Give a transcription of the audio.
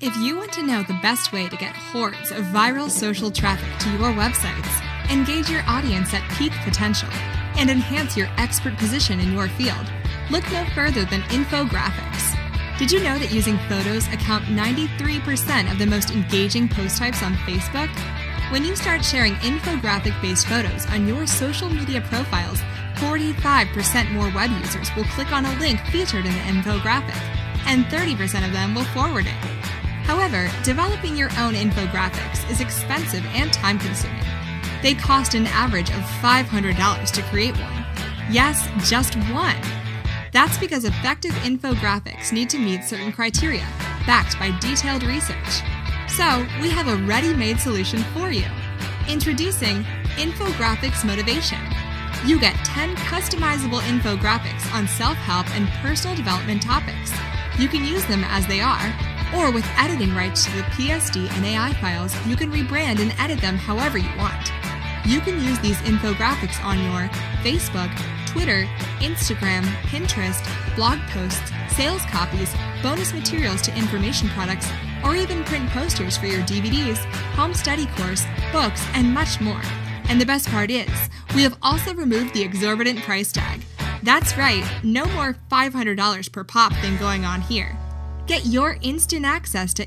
If you want to know the best way to get hordes of viral social traffic to your websites, engage your audience at peak potential, and enhance your expert position in your field, look no further than infographics. Did you know that using photos account 93% of the most engaging post types on Facebook? When you start sharing infographic-based photos on your social media profiles, 45% more web users will click on a link featured in the infographic, and 30% of them will forward it. However, developing your own infographics is expensive and time-consuming. They cost an average of $500 to create one. Yes, just one. That's because effective infographics need to meet certain criteria, backed by detailed research. So, we have a ready-made solution for you. Introducing Infographics Motivation. You get 10 customizable infographics on self-help and personal development topics. You can use them as they are, or with editing rights to the PSD and AI files, you can rebrand and edit them however you want. You can use these infographics on your Facebook, Twitter, Instagram, Pinterest, blog posts, sales copies, bonus materials to information products, or even print posters for your DVDs, home study course, books, and much more. And the best part is, we have also removed the exorbitant price tag. That's right, no more $500 per pop thing going on here. Get your instant access to